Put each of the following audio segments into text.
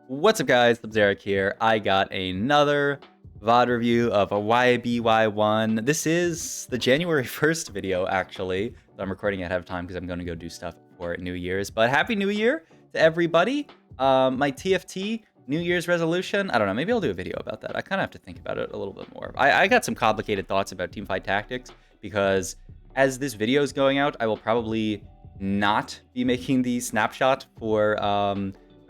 What's up, guys? Eric here. I got another VOD review of a YBY1. This is the January 1st video, actually. So I'm recording ahead of time because I'm going to go do stuff for New Year's. But Happy New Year to everybody. My TFT New Year's resolution, I don't know, maybe I'll do a video about that. I kind of have to think about it a little bit more. I got some complicated thoughts about Teamfight tactics because as this video is going out, I will probably not be making the snapshot for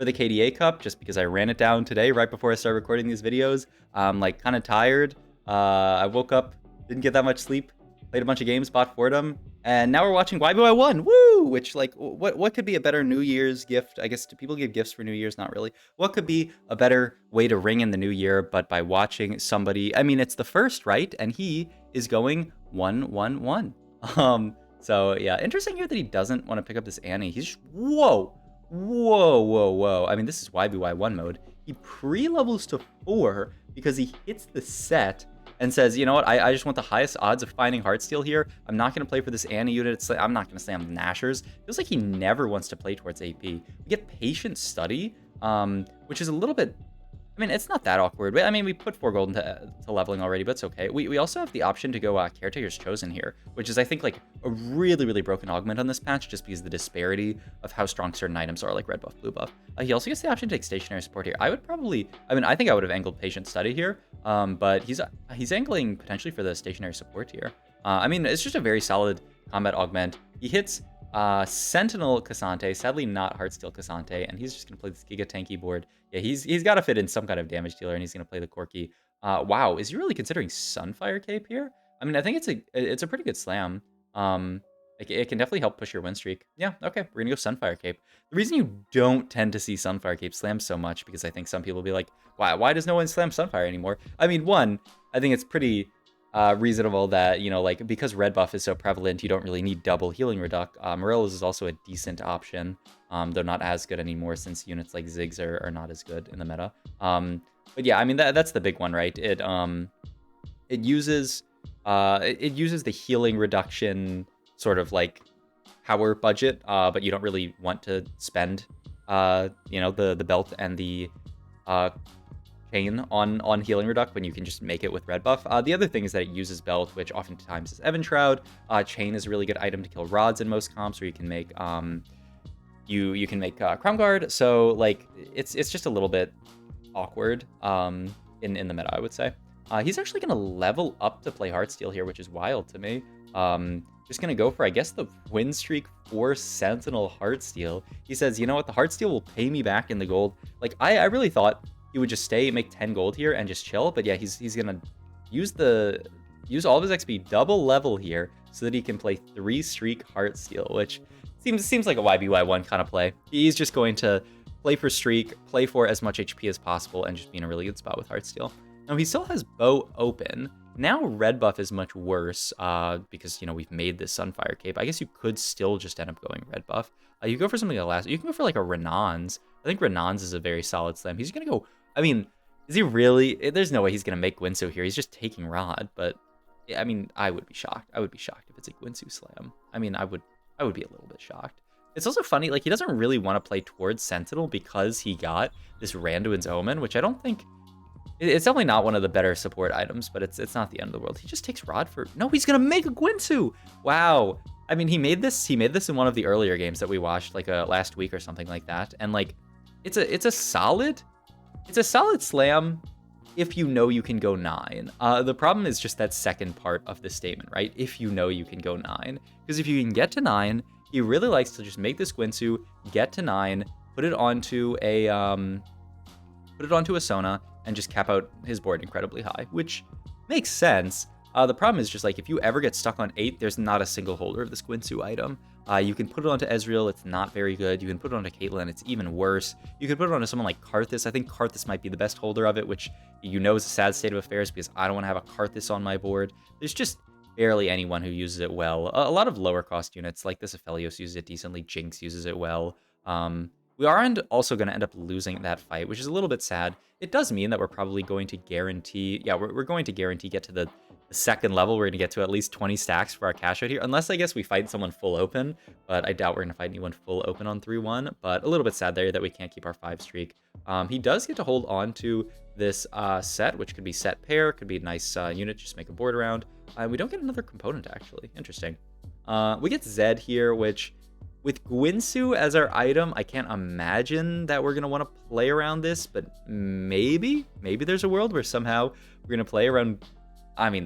the KDA Cup, just because I ran it down today right before I started recording these videos. I'm like kind of tired. I woke up, didn't get that much sleep, played a bunch of games, bought Fordham, and now we're watching YBY1. Woo! Which, like, what could be a better New Year's gift? I guess, do people give gifts for New Year's? Not really. What could be a better way to ring in the new year but by watching somebody? I mean, it's the first, right? And he is going 1-1-1. So yeah, interesting here that he doesn't want to pick up this Annie. He's just, whoa. I mean, this is YBY1 mode. He pre-levels to 4 because he hits the set and says, you know what, I just want the highest odds of finding Heartsteel here. I'm not going to play for this Annie unit. I'm not going to slam Nashers. Feels like he never wants to play towards AP. We get Patient Study, which is a little bit... I mean, it's not that awkward. I mean, we put 4 gold into leveling already, but it's okay. We also have the option to go Caretaker's Chosen here, which is, I think, like a really, really broken augment on this patch just because of the disparity of how strong certain items are, like red buff, blue buff. He also gets the option to take Stationary Support here. I would probably... I mean, I think I would have angled Patient Study here, but he's angling potentially for the Stationary Support here. I mean, it's just a very solid combat augment. He hits... Sentinel Cassante, sadly not Heartsteel Cassante, and he's just gonna play this Giga Tanky board. Yeah, he's got to fit in some kind of damage dealer, and he's gonna play the Corki. Wow, is he really considering Sunfire Cape here? I mean, I think it's a pretty good slam. It can definitely help push your win streak. Yeah, okay, we're gonna go Sunfire Cape. The reason you don't tend to see Sunfire Cape slam so much, because I think some people will be like, why does no one slam Sunfire anymore? I mean, one, I think it's pretty reasonable that, you know, like, because red buff is so prevalent, you don't really need double healing reduc. Morello's is also a decent option, though not as good anymore since units like Ziggs are not as good in the meta. But yeah, I mean, that's the big one, right? It uses the healing reduction sort of like power budget, but you don't really want to spend you know, the belt and the chain on healing reduc when you can just make it with red buff. The other thing is that it uses belt, which oftentimes is Evan Shroud. Chain is a really good item to kill rods in most comps, where you can make you can make Crown Guard. So like it's just a little bit awkward in the meta, I would say. He's actually gonna level up to play Heartsteel here, which is wild to me. Just gonna go for, I guess, the win streak for Sentinel Heartsteel. He says, you know what, the Heartsteel will pay me back in the gold. Like I really thought he would just stay, make 10 gold here, and just chill. But yeah, he's gonna use all of his XP, double level here, so that he can play 3 streak Heartsteel, which seems like a YBY1 kind of play. He's just going to play for streak, play for as much HP as possible, and just be in a really good spot with Heartsteel. Now, he still has bow open. Now red buff is much worse because, you know, we've made this Sunfire Cape. I guess you could still just end up going red buff. You go for something like last. You can go for like a Renans. I think Renans is a very solid slam. He's gonna go. I mean, is he really? There's no way he's gonna make Guinsoo here. He's just taking Rod. But I mean, I would be shocked. I would be shocked if it's a Guinsoo slam. I mean, I would be a little bit shocked. It's also funny, like, he doesn't really want to play towards Sentinel because he got this Randuin's Omen, which I don't think... It's definitely not one of the better support items, but it's not the end of the world. He just takes Rod for... No, he's gonna make a Guinsoo! Wow. I mean, he made this in one of the earlier games that we watched, like last week or something like that. And like, it's a solid slam if you know you can go 9. The problem is just that second part of the statement, right? If you know you can go 9. Because if you can get to 9, he really likes to just make this Guinsoo, get to 9, put it onto a Sona, and just cap out his board incredibly high, which makes sense. The problem is just, like, if you ever get stuck on 8, there's not a single holder of this Guinsoo item. You can put it onto Ezreal, it's not very good. You can put it onto Caitlyn, it's even worse. You can put it onto someone like Karthus. I think Karthus might be the best holder of it, which you know is a sad state of affairs because I don't want to have a Karthus on my board. There's just barely anyone who uses it well. A lot of lower cost units, like this Aphelios uses it decently, Jinx uses it well. We are also going to end up losing that fight, which is a little bit sad. It does mean that we're probably going to guarantee, yeah, we're going to guarantee get to the second level. We're going to get to at least 20 stacks for our cash out here, unless I guess we fight someone full open, but I doubt we're going to fight anyone full open on 3-1, but a little bit sad there that we can't keep our 5 streak. He does get to hold on to this set, which could be set pair, could be a nice unit, just make a board around. We don't get another component, actually. Interesting. We get Zed here, which with Gwinsu as our item, I can't imagine that we're going to want to play around this, but maybe there's a world where somehow we're going to play around. I mean,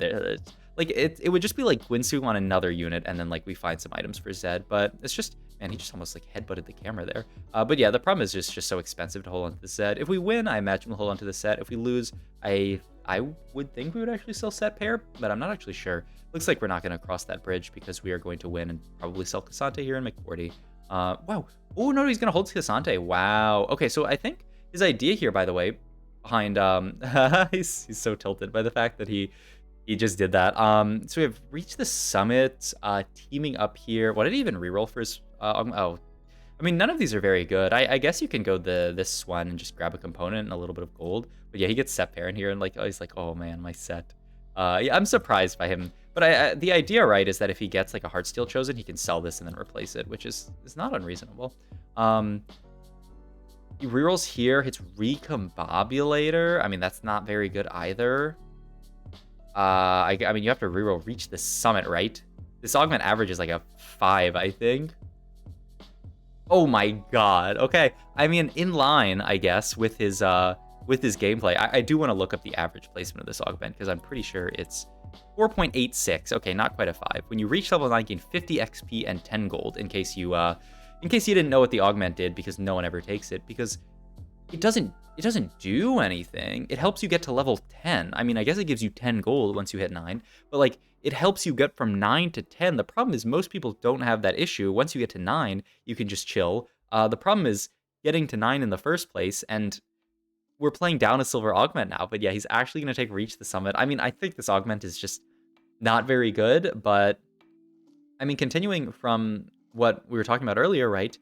like it would just be like Gwinsu on another unit, and then like we find some items for Zed, but it's just, man, he just almost like headbutted the camera there. But yeah, the problem is just so expensive to hold on to the Zed. If we win, I imagine we'll hold on to the set. If we lose, I would think we would actually sell set pair, but I'm not actually sure. Looks like we're not going to cross that bridge because we are going to win and probably sell Cassante here and make 40. Wow. Oh, no, he's going to hold Cassante. Wow. Okay, so I think his idea here, by the way, behind... he's so tilted by the fact that he just did that. So we have reached the summit, teaming up here. What did he even reroll for his... oh, I mean, none of these are very good. I guess you can go this one and just grab a component and a little bit of gold. But yeah, he gets set pair in here, and like, oh, he's like, oh man, my set. Yeah, I'm surprised by him. But the idea, right, is that if he gets like a Heartsteel chosen, he can sell this and then replace it, which is not unreasonable. He rerolls here, hits Recombobulator. I mean, that's not very good either. I mean, you have to reroll reach the summit, right? This augment average is like a 5, I think. Oh my god. Okay. I mean, in line, I guess, with his gameplay. I do want to look up the average placement of this augment because I'm pretty sure it's 4.86. Okay, not quite a 5. When you reach level 9, gain 50 XP and 10 gold. In case you didn't know what the augment did, because no one ever takes it, because it doesn't do anything. It helps you get to level 10. I mean, I guess it gives you 10 gold once you hit 9, but like it helps you get from 9 to 10. The problem is most people don't have that issue. Once you get to 9, you can just chill. The problem is getting to 9 in the first place, and we're playing down a silver augment now. But yeah, he's actually going to take reach the summit. I mean, I think this augment is just not very good, but I mean, continuing from what we were talking about earlier, right?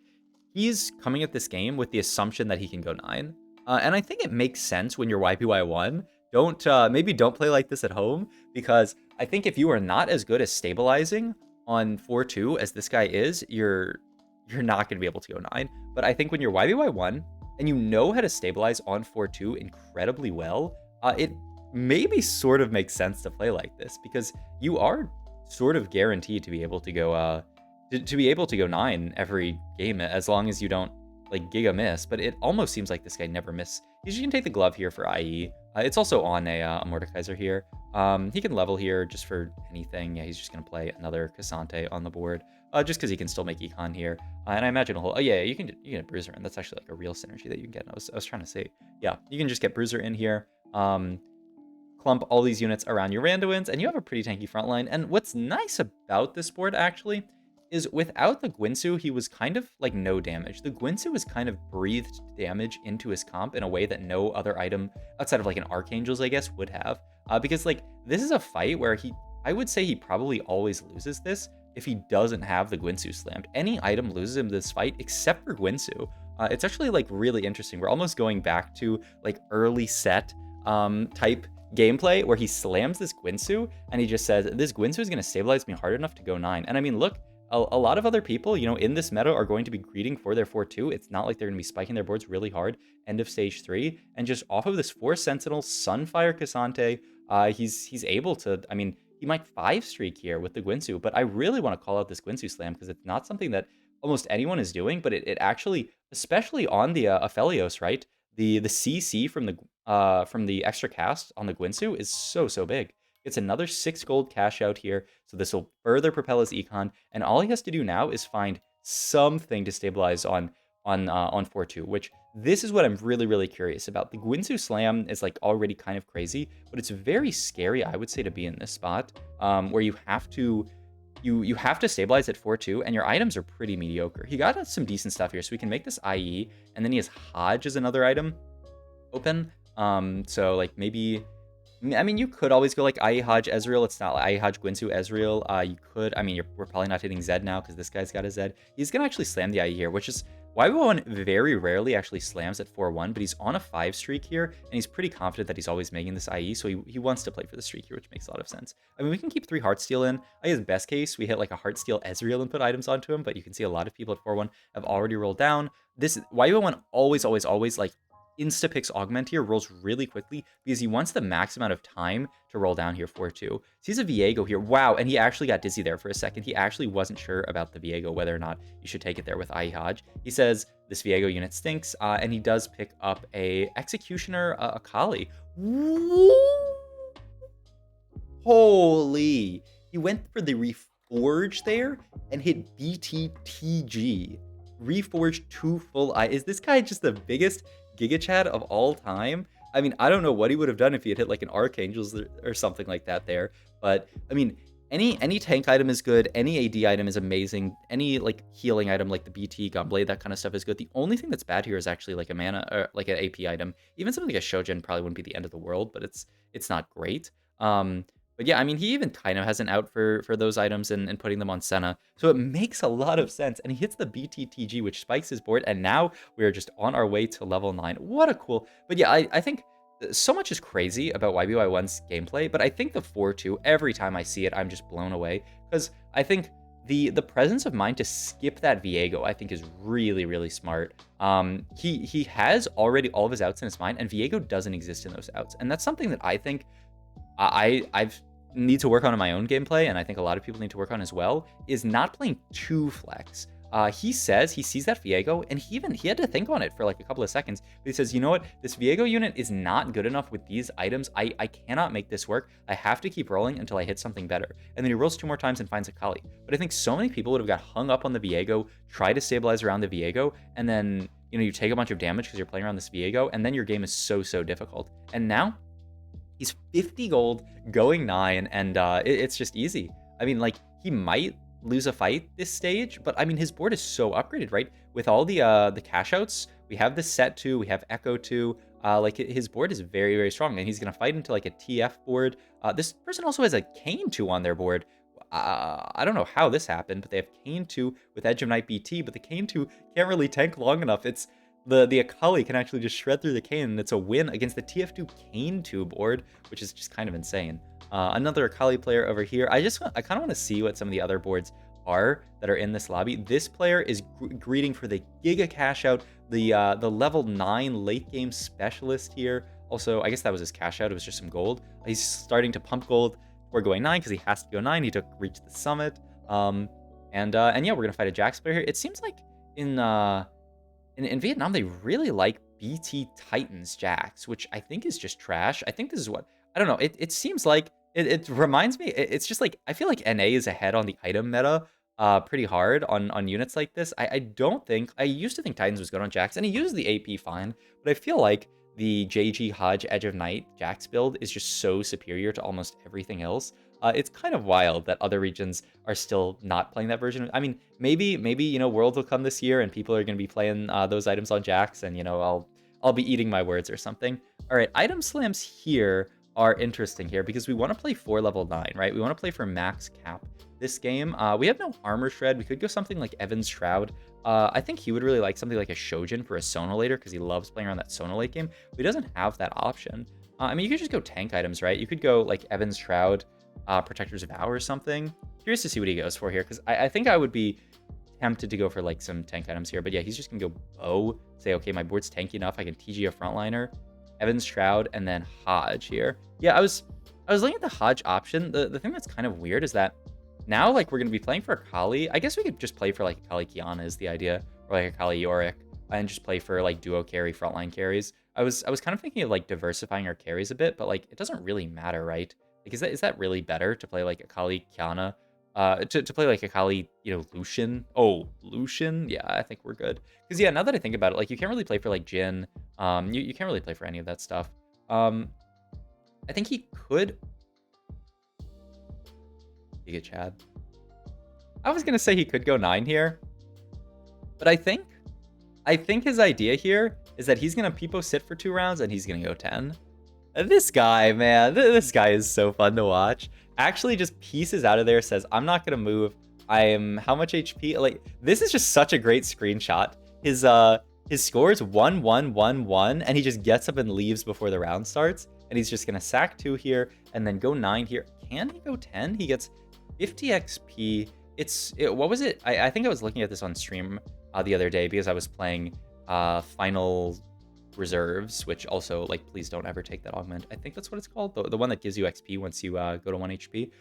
He's coming at this game with the assumption that he can go 9. And I think it makes sense when you're YPY1. Maybe don't play like this at home, because I think if you are not as good as stabilizing on 4-2 as this guy is, you're not going to be able to go 9. But I think when you're YPY1 and you know how to stabilize on 4-2 incredibly well, it maybe sort of makes sense to play like this, because you are sort of guaranteed to be able to go 9 every game, as long as you don't like giga miss. But it almost seems like this guy never miss. He's just gonna take the glove here for IE. It's also on a Mordekaiser here. He can level here just for anything. Yeah, he's just gonna play another Cassante on the board, just because he can still make econ here. And I imagine a whole. Oh yeah, you can get Bruiser in. That's actually like a real synergy that you can get. I was trying to say, yeah, you can just get Bruiser in here. Clump all these units around your Randuins, and you have a pretty tanky front line. And what's nice about this board actually is without the Gwinsu, he was kind of like no damage. The Gwinsu was kind of breathed damage into his comp in a way that no other item outside of like an Archangels, I guess, would have. Because like this is a fight where I would say he probably always loses this if he doesn't have the Gwinsu slammed. Any item loses him this fight except for Gwinsu. It's actually like really interesting. We're almost going back to like early set type gameplay where he slams this Gwinsu and he just says, this Gwinsu is going to stabilize me hard enough to go 9. And I mean, look, a lot of other people, you know, in this meta are going to be greeting for their 4-2. It's not like they're going to be spiking their boards really hard end of stage 3. And just off of this 4 Sentinel Sunfire Cassante, he's able to, I mean, he might 5 streak here with the Gwinsu, but I really want to call out this Gwinsu slam because it's not something that almost anyone is doing, but it actually, especially on the Aphelios, right? The CC from the extra cast on the Gwinsu is so big. It's another 6 gold cash out here, so this will further propel his econ, and all he has to do now is find something to stabilize on 4-2, which this is what I'm really curious about. The Gwinsu slam is like already kind of crazy, but it's very scary, I would say, to be in this spot, where you have to stabilize at 4-2, and your items are pretty mediocre. He got some decent stuff here, so we can make this IE, and then he has Hodge as another item open. So like maybe, I mean, you could always go like IE Hodge Ezreal. It's not like IE Hodge Gwinsu Ezreal. You could, I mean, we're probably not hitting Zed now because this guy's got a Zed. He's gonna actually slam the IE here, which is YB1 very rarely actually slams at 4-1, but he's on a 5 streak here, and he's pretty confident that he's always making this IE, so he wants to play for the streak here, which makes a lot of sense. I mean, we can keep 3 Heartsteel in. I guess best case, we hit like a Heartsteel Ezreal and put items onto him, but you can see a lot of people at 4-1 have already rolled down. This YB1 always like insta-picks Augment here, rolls really quickly because he wants the max amount of time to roll down here 4-2. So he's a Viego here. Wow, and he actually got dizzy there for a second. He actually wasn't sure about the Viego, whether or not you should take it there with IE Hodge. He says this Viego unit stinks, and he does pick up a Executioner Akali. Holy! He went for the Reforge there and hit BTTG. Reforge 2 full eye. Is this guy just the biggest Giga Chad of all time? I mean, I don't know what he would have done if he had hit like an Archangels or something like that there. But I mean, any tank item is good. Any AD item is amazing. Any like healing item like the BT, Gunblade, that kind of stuff is good. The only thing that's bad here is actually like a mana or like an AP item. Even something like a Shojin probably wouldn't be the end of the world, but it's not great. But yeah, I mean, he even kind of has an out for those items and putting them on Senna. So it makes a lot of sense. And he hits the BTTG, which spikes his board. And now we're just on our way to level 9. What a cool... But yeah, I think so much is crazy about YBY1's gameplay. But I think the 4-2, every time I see it, I'm just blown away. Because I think the presence of mind to skip that Viego, I think, is really, really smart. He has already all of his outs in his mind. And Viego doesn't exist in those outs. And that's something that I think I've need to work on in my own gameplay, and I think a lot of people need to work on as well, is not playing too flex. He says he sees that Viego, and he had to think on it for like a couple of seconds. But he says, you know what? This Viego unit is not good enough with these items. I cannot make this work. I have to keep rolling until I hit something better. And then he rolls 2 more times and finds a Kali. But I think so many people would have got hung up on the Viego, try to stabilize around the Viego, and then, you know, you take a bunch of damage because you're playing around this Viego, and then your game is so difficult. And now he's 50 gold, going 9, and it's just easy. I mean, like, he might lose a fight this stage, but I mean, his board is so upgraded, right? With all the cash outs, we have the Set 2, we have Echo 2, like, his board is very, very strong, and he's gonna fight into, like, a TF board. This person also has a Kayn 2 on their board. I don't know how this happened, but they have Kayn 2 with Edge of Night BT, but the Kayn 2 can't really tank long enough. It's the Akali can actually just shred through the Kayn, and it's a win against the TF2 Kayn 2 board, which is just kind of insane. Another Akali player over here. I kind of want to see what some of the other boards are that are in this lobby. This player is greeting for the Giga cash out, the level 9 late game specialist here. Also, I guess that was his cash out. It was just some gold. He's starting to pump gold before going 9 because he has to go 9. He took reach the summit. And yeah, we're gonna fight a Jax player here. It seems like in Vietnam, they really like BT Titans Jax, which I think is just trash. I think this is what... I don't know. It seems like... It reminds me... It's just like... I feel like NA is ahead on the item meta pretty hard on units like this. I don't think... I used to think Titans was good on Jax, and he uses the AP fine, but I feel like the JG Hodge Edge of Night Jax build is just so superior to almost everything else. It's kind of wild that other regions are still not playing that version. I mean, maybe you know, Worlds will come this year and people are going to be playing those items on Jax, and you know, I'll be eating my words or something. All right, item slams here are interesting here because we want to play for level 9, right? We want to play for max cap this game. We have no armor shred. We could go something like Evan's Shroud. I think he would really like something like a Shojin for a Sona later because he loves playing around that Sona late game, but he doesn't have that option. I mean, you could just go tank items, right? You could go like Evan's Shroud, Protector's Vow or something. Curious to see what he goes for here because I think I would be tempted to go for like some tank items here, but yeah, he's just gonna go bow, say, okay, my board's tanky enough, I can TG a frontliner, Evan's Shroud, and then Hodge here. Yeah, I was looking at the Hodge option. The thing that's kind of weird is that now, like, we're gonna be playing for Akali. I guess we could just play for like Akali Kiana is the idea, or like Akali Yorick, and just play for like duo carry, frontline carries. I was kind of thinking of like diversifying our carries a bit, but like it doesn't really matter, right? Like, is that really better to play like Akali Kiana? To play like Akali, you know, Lucian. Oh, Lucian? Yeah, I think we're good. Because yeah, now that I think about it, like, you can't really play for like Jhin. You can't really play for any of that stuff. I think he could... Giga Chad. I was gonna say he could go 9 here, but I think his idea here is that he's gonna Peepo sit for 2 rounds and he's gonna go 10. This guy, man, this guy is so fun to watch. Actually just pieces out of there, says, I'm not gonna move. I am how much HP? Like, this is just such a great screenshot. his score is 1-1-1-1, and he just gets up and leaves before the round starts. And he's just gonna sack 2 here and then go 9 here. Can he go 10? He gets 50 XP. What was it? I think I was looking at this on stream the other day because I was playing Final Reserves, which also, like, please don't ever take that augment. I think that's what it's called, the one that gives you XP once you go to 1 HP.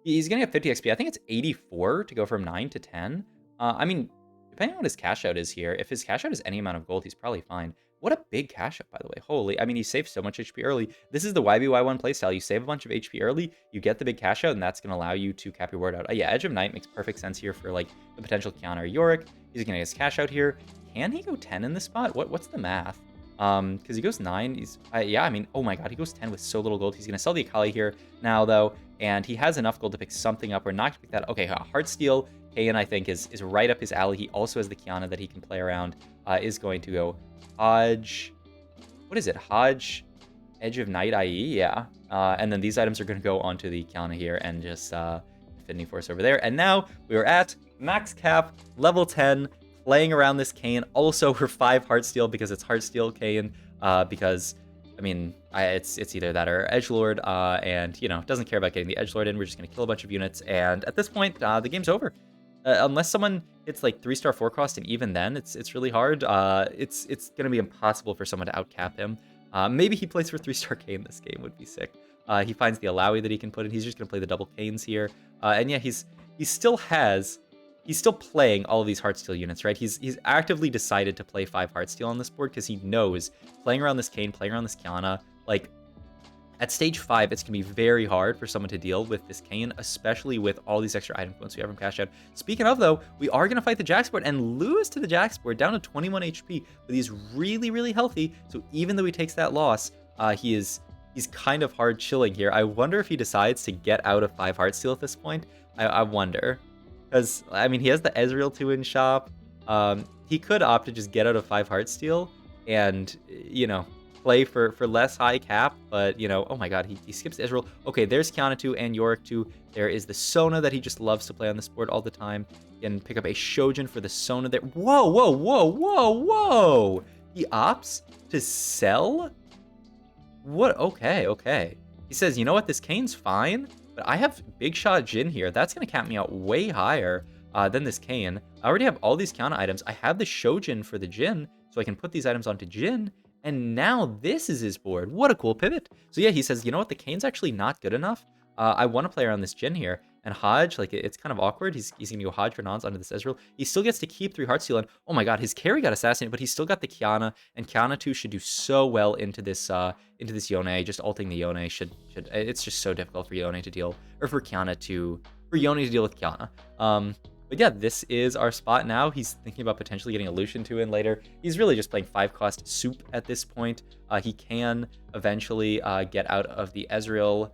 He's gonna get 50 XP. I think it's 84 to go from 9 to 10. I mean, depending on what his cash out is here, if his cash out is any amount of gold, he's probably fine. What a big cash out, by the way. Holy, I mean, he saved so much HP early. This is the YBY1 playstyle. You save a bunch of HP early, you get the big cash out, and that's going to allow you to cap your ward out. Yeah, Edge of Night makes perfect sense here for, like, the potential counter Yorick. He's going to get his cash out here. Can he go 10 in this spot? What's the math? Because he goes 9. Yeah, I mean, oh my god, he goes 10 with so little gold. He's going to sell the Akali here now, though, and he has enough gold to pick something up. We're not going to pick that. Okay, Heartsteel, Kayn, I think, is right up his alley. He also has the Kiana that he can play around. Is going to go Hodge. What is it? Hodge, Edge of Night, IE? Yeah. And then these items are going to go onto the Kiana here and just Infinity Force over there. And now we are at max cap, level 10, playing around this Kayn. Also, we're 5 Heartsteel because it's Heartsteel Kayn. Because, I mean, it's either that or Edgelord. And, you know, doesn't care about getting the Edgelord in. We're just going to kill a bunch of units. And at this point, the game's over. Unless someone hits like 3-star 4 cost, and even then, it's really hard. It's going to be impossible for someone to outcap him. Maybe he plays for 3-star Kayn this game, would be sick. He finds the Alawi that he can put in. He's just going to play the double Kayns here. And yeah, he's still playing all of these Heartsteel units, right? He's actively decided to play 5 Heartsteel on this board because he knows playing around this Kayn, playing around this Kiana, like, at stage 5, it's going to be very hard for someone to deal with this Kayn, especially with all these extra item points we have from cash out. Speaking of, though, we are going to fight the Jax board and lose to the Jax board down to 21 HP, but he's really, really healthy. So even though he takes that loss, he's kind of hard chilling here. I wonder if he decides to get out of 5 Heartsteel at this point. I wonder. Because, I mean, he has the Ezreal 2 in shop. He could opt to just get out of 5 Heartsteel and, you know, play for less high cap, but, you know, oh my god, he skips Ezreal. Okay, there's Kiana 2 and Yorick 2. There is the Sona that he just loves to play on this board all the time. He can pick up a Shojin for the Sona there. Whoa, whoa, whoa, whoa, whoa! He opts to sell? What? Okay. He says, you know what, this Kayn's fine, but I have Big Shot Jhin here. That's going to cap me out way higher than this Kayn. I already have all these Kiana items. I have the Shojin for the Jhin, so I can put these items onto Jhin. And now this is his board. What a cool pivot. So yeah, he says, you know what? The Kayn's actually not good enough. I want to play around this Jhin here. And Hodge, like, it's kind of awkward. He's going to go Hodge for nons onto this Ezreal. He still gets to keep 3 Heartsteel. And oh my god, his carry got assassinated, but he's still got the Kiana. And Kiana 2 should do so well into this Yone. Just ulting the Yone should it's just so difficult for Yone to deal, or for Yone to deal with Kiana. But yeah, this is our spot now. He's thinking about potentially getting a Lucian 2 in later. He's really just playing 5-cost soup at this point. He can eventually get out of the Ezreal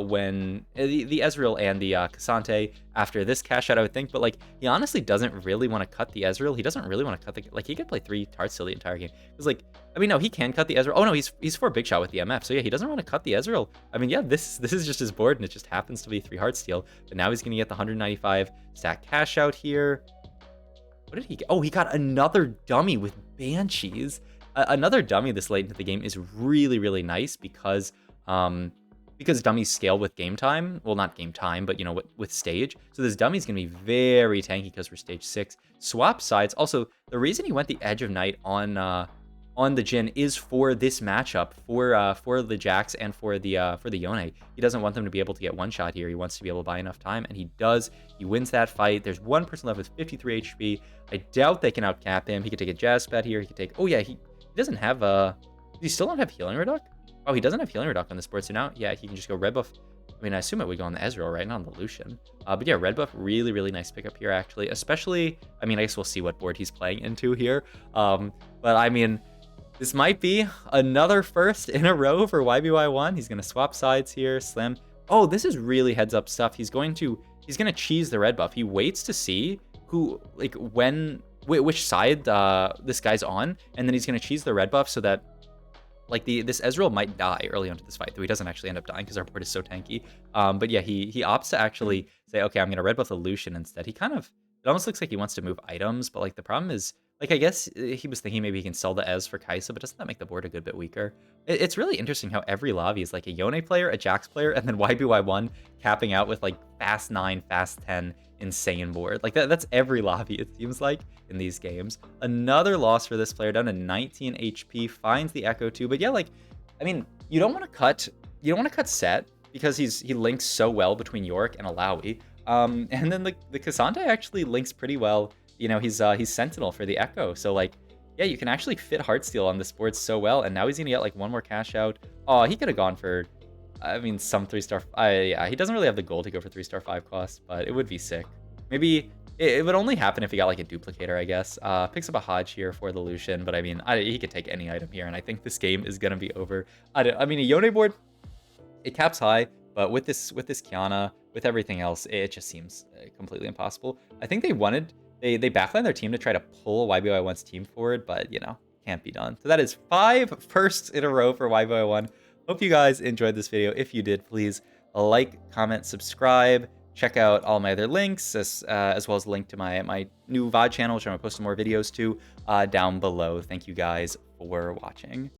when the Ezreal and the Cassante after this cash out, I would think. But like, he honestly doesn't really want to cut the Ezreal. He doesn't really want to cut the, like, he could play 3 Heartsteel the entire game. Because like, I mean, no, he can cut the Ezreal. Oh no, he's 4 Big Shot with the MF. So yeah, he doesn't want to cut the Ezreal. I mean, yeah, this is just his board, and it just happens to be 3 Heartsteel. But now he's gonna get the 195 stack cash out here. What did he get? Oh, he got another dummy with Banshees. Another dummy this late into the game is really, really nice because dummies scale with game time. Well, not game time, but, you know, with stage. So this dummy's going to be very tanky because we're stage 6. Swap sides. Also, the reason he went the Edge of Night on the Jhin is for this matchup, for the Jax and for the Yone. He doesn't want them to be able to get one shot here. He wants to be able to buy enough time, and he does. He wins that fight. There's one person left with 53 HP. I doubt they can outcap him. He could take a Jazz Pet here. He could take... Oh, yeah, he doesn't have... Does he still not have Healing Reduct? Oh, he doesn't have Healing Reduct on this board, so now, yeah, he can just go red buff. I mean, I assume it would go on the Ezreal, right? Not on the Lucian. But yeah, red buff, really, really nice pickup here, actually. Especially, I mean, I guess we'll see what board he's playing into here. But I mean, this might be another first in a row for YBY1. He's going to swap sides here, slam. Oh, this is really heads up stuff. He's going to cheese the red buff. He waits to see who, like, which side this guy's on, and then he's going to cheese the red buff so that, like, this Ezreal might die early onto this fight, though he doesn't actually end up dying because our board is so tanky. But yeah, he opts to actually say, okay, I'm going to red buff the Lucian instead. He kind of, it almost looks like he wants to move items, but like the problem is Like, I guess he was thinking maybe he can sell the Ez for Kai'Sa, but doesn't that make the board a good bit weaker? It's really interesting how every lobby is like a Yone player, a Jax player, and then YBY1 capping out with like fast 9, fast 10, insane board. Like that's every lobby, it seems like, in these games. Another loss for this player, down to 19 HP, finds the Echo too. But yeah, like, I mean, you don't want to cut Set because he links so well between Yorick and Alawi. And then the Cassandra actually links pretty well. You know, he's Sentinel for the Echo. So like, yeah, you can actually fit Heartsteel on this board so well. And now he's gonna get like one more cash out. Oh, he could have gone for, I mean, some 3-star. Yeah, he doesn't really have the gold to go for 3-star 5 cost, but it would be sick. Maybe it would only happen if he got like a duplicator, I guess. Picks up a Hodge here for the Lucian, but I mean, he could take any item here, and I think this game is gonna be over. I mean, a Yone board, it caps high, but with this Kiana, with everything else, it just seems completely impossible. I think they backlined their team to try to pull YBY1's team forward, but you know, can't be done. So that is 5 firsts in a row for YBY1. Hope you guys enjoyed this video. If you did, please like, comment, subscribe. Check out all my other links, as well as a link to my new VOD channel, which I'm going to post some more videos to, down below. Thank you guys for watching.